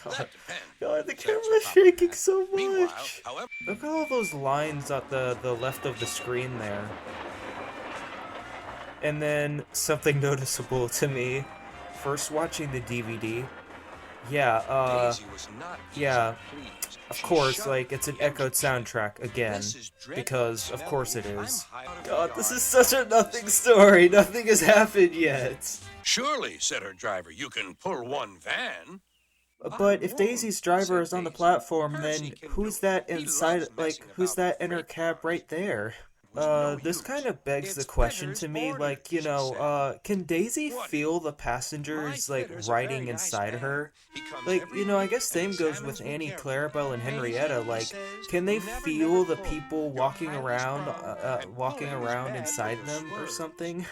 God, God, the camera's shaking so much. However, Look at all those lines at the left of the screen there. And then something noticeable to me, first watching the DVD. Yeah, Daisy was not yeah, easily pleased. of She course, shoved like, it's an the echoed empty can. soundtrack again. This is dreadful Because, and of course it smelly. is. I'm high God, out this of is the such a yard. nothing story. Nothing has happened yet. Surely, said her driver, you can pull one van. But if Daisy's driver is on the platform, Percy then can who's do it. that He inside, loves like, messing who's about that with in her freight cab cars. right there? Was no This use. kind of begs the It's question printer's to me, orders, like, you she know, said. can Daisy What? feel the My passengers, like, fitter's a riding very nice inside man. her? He comes Like, every you know, I week guess and same goes examines with me Annie, carefully. Clarabelle, and Daisy, Henrietta, he like, says, can they never, feel never the pull. people You're walking highly around, strung, and walking pulling is around bad inside for the them or swerve. something?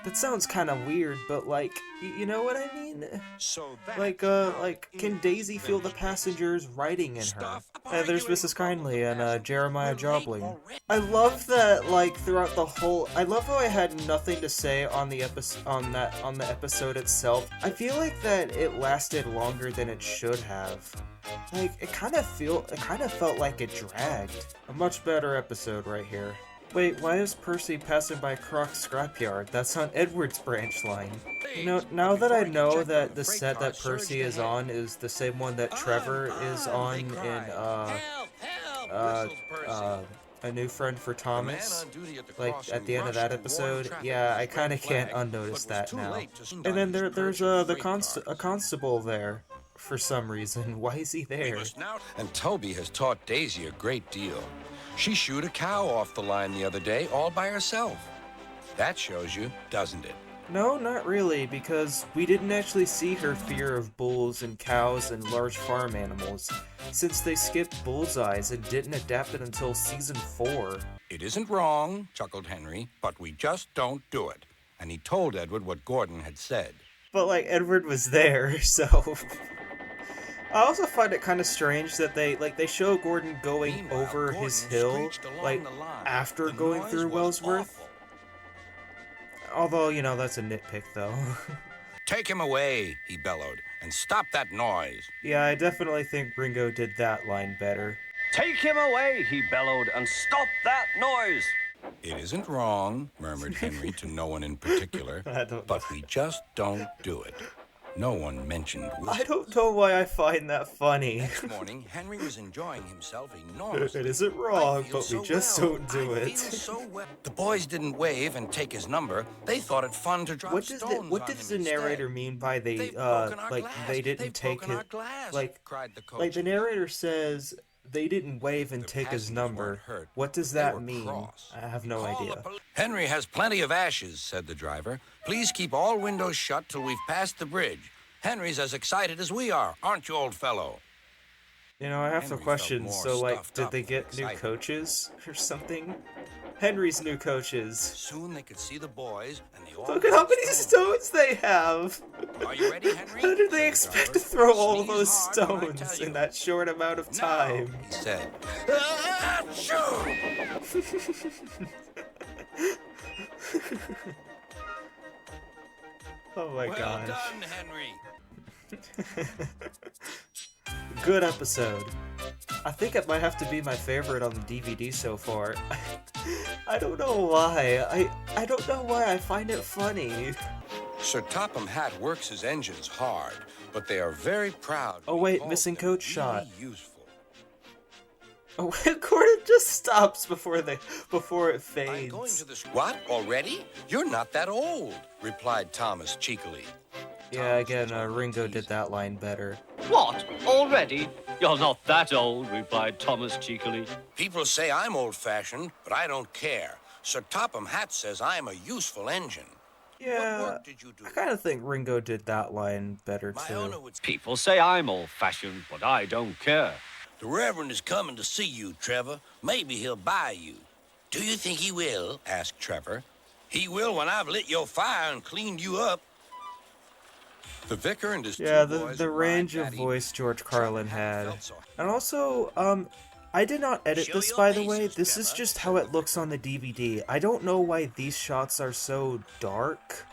That sounds kind of weird, but, like, you know what I mean? So Like, that's how can it Daisy is feel the finished, passengers riding in her? Stop There's arguing Mrs. with all of Kindly the and, passengers. Jeremiah We're late Jobling. already. I love that, like, throughout the whole, I love how I had nothing to say on the on the episode itself. I feel like that it lasted longer than it should have. Like, it kind of felt like it dragged. A much better episode right here. Wait, why is Percy passing by Croc's scrapyard? That's on Edward's branch line. You know, now that I know that the set that Percy is on is the same one that Trevor is on in, uh, A New Friend for Thomas, like, at the end of that episode, yeah, I kinda can't unnotice that now. And then there's, a constable there, for some reason. Why is he there? And Toby has taught Daisy a great deal. She shooed a cow off the line the other day all by herself. That shows you, doesn't it? No, not really, because we didn't actually see her fear of bulls and cows and large farm animals, since they skipped Bullseyes and didn't adapt it until season 4. It isn't wrong, chuckled Henry, but we just don't do it. And he told Edward what Gordon had said. But, like, Edward was there, so... I also find it kind of strange that they show Gordon going Meanwhile, over Gordon his hill, screeched along like, the line. after The going noise through was Wellsworth. awful. Although, you know, that's a nitpick, though. Take him away, he bellowed, and stop that noise. Yeah, I definitely think Ringo did that line better. Take him away, he bellowed, and stop that noise. It isn't wrong, murmured Henry to no one in particular, I don't know. but we just don't do it. No one mentioned whistles. I don't know why I find that funny. Next morning, Henry was enjoying himself enormously. It isn't wrong, I feel but we so just well. don't do I it. feel so well. The boys didn't wave and take his number. They thought it fun to drop What does stones what on does him the narrator instead. mean by They've broken our like glass. they didn't They've take broken his our glass, like cried the coach. like the narrator says they didn't wave and The take his passengers number. weren't hurt. What does They that were mean? cross. I have no Call idea. the poli- Henry has plenty of ashes, said the driver. Please keep all windows shut till we've passed the bridge. Henry's as excited as we are, aren't you, old fellow? You know, I have Henry some felt questions. more So, like, stuffed did up they than get new excited. coaches or something? Henry's new coaches. Soon they could see the boys, and they all Look at how threw many stones they have! Are you ready, Henry? How did they said the expect driver. to throw all Sneeze those hard when I stones tell in you. that short amount of Now, time? he said. Achoo! Oh my Well gosh. done, Henry. Good episode. I think it might have to be my favorite on the DVD so far. I don't know why. I don't know why I find it funny. Sir Topham Hatt works his engines hard, but they are very proud. Oh, wait, because missing they're coach shot. really useful. Oh, Gordon just stops before it I'm going fades. to the... What? Already? You're not that old, replied Thomas cheekily. Yeah, again, Ringo did that line better. What? Already? You're not that old, replied Thomas cheekily. People say I'm old-fashioned, but I don't care. Sir Topham Hatt says I'm a useful engine. What Yeah, work did you do? I kind of think Ringo did that line better My too. owner would... People say I'm old-fashioned, but I don't care. The Reverend is coming to see you, Trevor. Maybe he'll buy you. Do you think he will? Asked Trevor. He will when I've lit your fire and cleaned you up. The vicar and his Yeah, two boys the arrived range that of evening. voice George Trevor Carlin hadn't had. felt so- And also, I did not edit Show this, your by the way. faces, This is Trevor, just said how the it looks on the DVD. I don't know why these shots are so dark.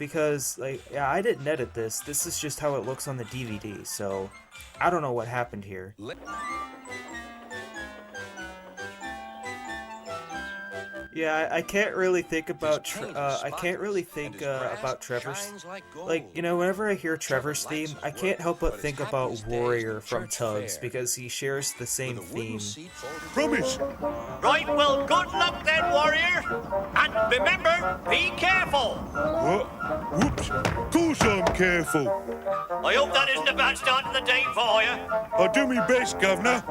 because, like, yeah, I didn't edit this. This is just how it looks on the DVD, so I don't know what happened here. Yeah, I can't really think about about Trevor's. Like, you know, whenever I hear Trevor's theme, I can't help but think about Warrior from Tugs because he shares the same theme. Promise. Right, well, good luck then, warrior. And remember, be careful. What? Whoops. Course I'm careful. I hope that isn't a bad start to the day for you. I'll do my best, Governor.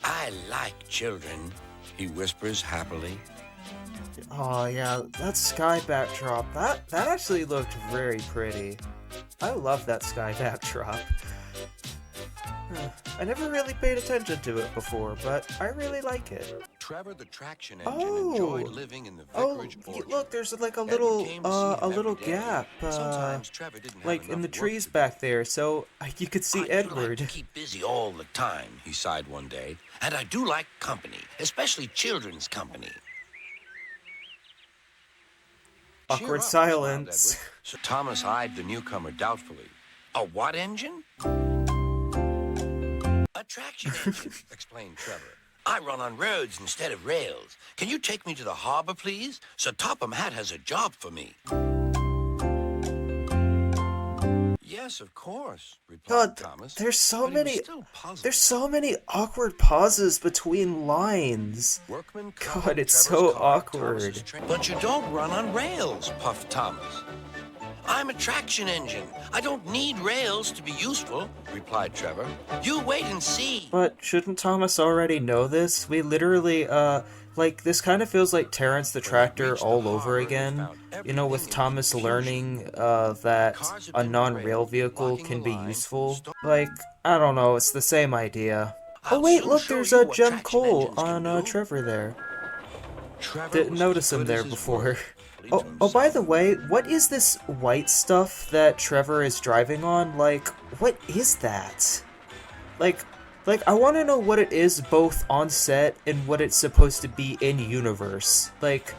I like children, he whispers happily. Oh yeah, that sky backdrop, that actually looked very pretty. I love that sky backdrop. I never really paid attention to it before, but I really like it. Trevor the traction engine enjoyed living in the vicarage orchard. Look, there's like a Edward little came to see him every day. gap, Sometimes Trevor didn't have like in enough the work trees to do. back there, so you could see I do Edward. like to keep busy all the time, he sighed one day. And I do like company, especially children's company. Awkward Cheer up, silence. smiled Edward. So Thomas eyed the newcomer doubtfully. A what engine? A traction engine, explained Trevor. I run on roads instead of rails. Can you take me to the harbor, please? Sir Topham Hatt has a job for me. Yes, of course, replied God, Thomas. there's so but he was many. still puzzled. There's so many awkward pauses between lines. Workman God, coupled it's Trevor's so car, awkward. Thomas's train. But you don't run on rails, puffed Thomas. I'm a traction engine. I don't need rails to be useful, replied Trevor. You wait and see. But shouldn't Thomas already know this? We literally, like, this kind of feels like Terrence the Tractor all over again. You know, with Thomas learning, that a non-rail vehicle can be useful. Like, I don't know, it's the same idea. Oh wait, look, there's a Gem Cole on, Trevor there. Didn't notice him there before. Oh, by the way, what is this white stuff that Trevor is driving on? Like, what is that? Like, I want to know what it is both on set and what it's supposed to be in universe. Like,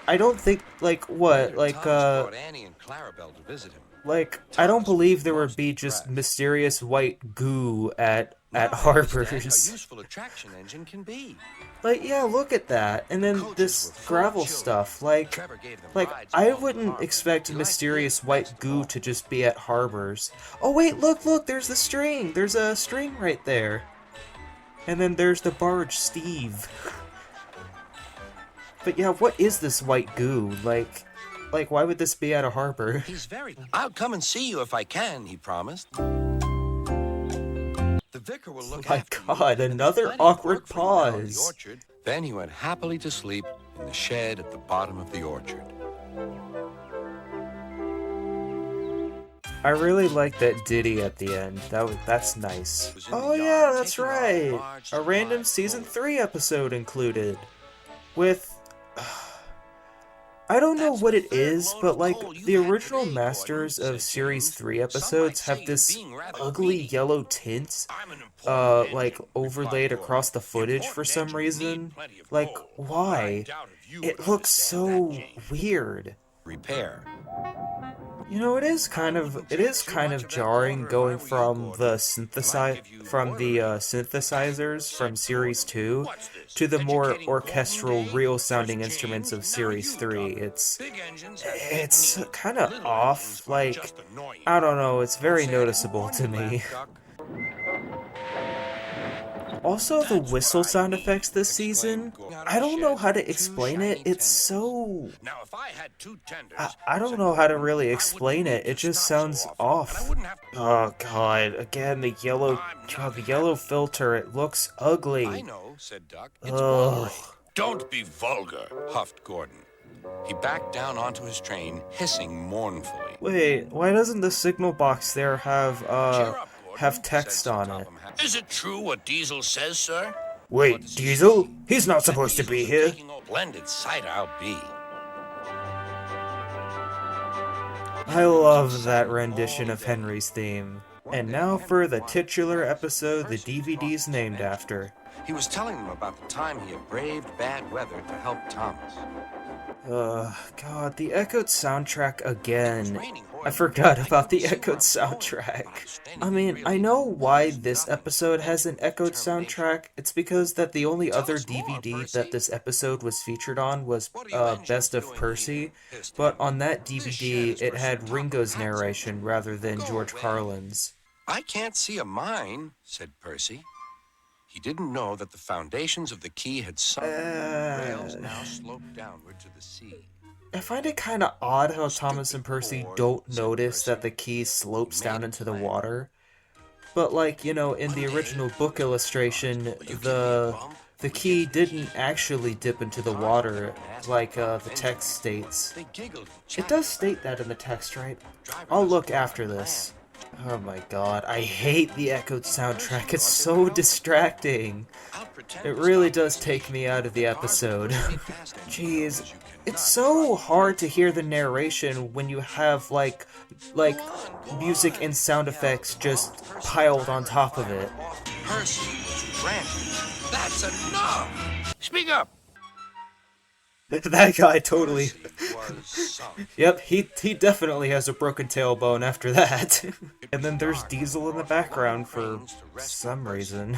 I don't think, like, what? Like, Annie and Clarabelle to visit him. like, I don't believe there would be just mysterious white goo at harbors. How useful a traction engine can be. Like, yeah, look at that. And then this gravel stuff, like, I wouldn't expect mysterious white goo to just be at harbors. Oh wait, look, there's the string. There's a string right there. And then there's the barge, Steve. But yeah, what is this white goo? Like, why would this be at a harbor? I'll come and see you if I can, he promised. The vicar will look My after God, you, and another there's plenty of awkward work for you out in the pause. orchard. Then he went happily to sleep in the shed at the bottom of the orchard. I really like that ditty at the end. That's nice. Oh yeah, that's right. A random season 3 episode included. With I don't know what it is, but like the original Masters of Series 3 episodes have this ugly yellow tint like overlaid across the footage for some reason. Like, why? It looks so weird. Repair. You know, it is kind of jarring going from the synthesizers from Series 2 to the more orchestral, real-sounding instruments of Series 3. It's kind of off. Like, I don't know. It's very noticeable to me. Also, the whistle sound effects this season, I don't know how to explain it. It's so... I don't know how to really explain it. It just sounds off. Oh god, again, the yellow filter, it looks ugly. I know, said Duck. It's Ugh. Don't be vulgar, huffed Gordon. He backed down onto his train, hissing mournfully. Wait, why doesn't the signal box there have Gordon, text said on Sir it? Topham Hatt. Is it true what Diesel says, sir? Wait, Diesel? He's not supposed to be here. Blended cider I'll be. I love that rendition of Henry's theme. And now for the titular episode the DVD's named after. He was telling them about the time he had braved bad weather to help Thomas. God, the echoed soundtrack again. I forgot about the echoed soundtrack. I mean, I know why this episode has an echoed soundtrack. It's because that the only other DVD that this episode was featured on was Best of Percy, but on that DVD it had Ringo's narration rather than George Carlin's. I can't see a mine, said Percy. He didn't know that the foundations of the quay had sunk. The rails now sloped downward to the sea. I find it kind of odd how Thomas and Percy don't notice that the quay slopes down into the water. But like, you know, in the original book illustration, the quay didn't actually dip into the water like the text states. It does state that in the text, right? I'll look after this. Oh my god, I hate the echoed soundtrack, it's so distracting. It really does take me out of the episode. Jeez, it's so hard to hear the narration when you have like music and sound effects just piled on top of it. Percy was ranting. That's enough! Speak up! That guy totally... Was sunk. Yep, he definitely has a broken tailbone after that. And then there's Diesel in the background for some reason.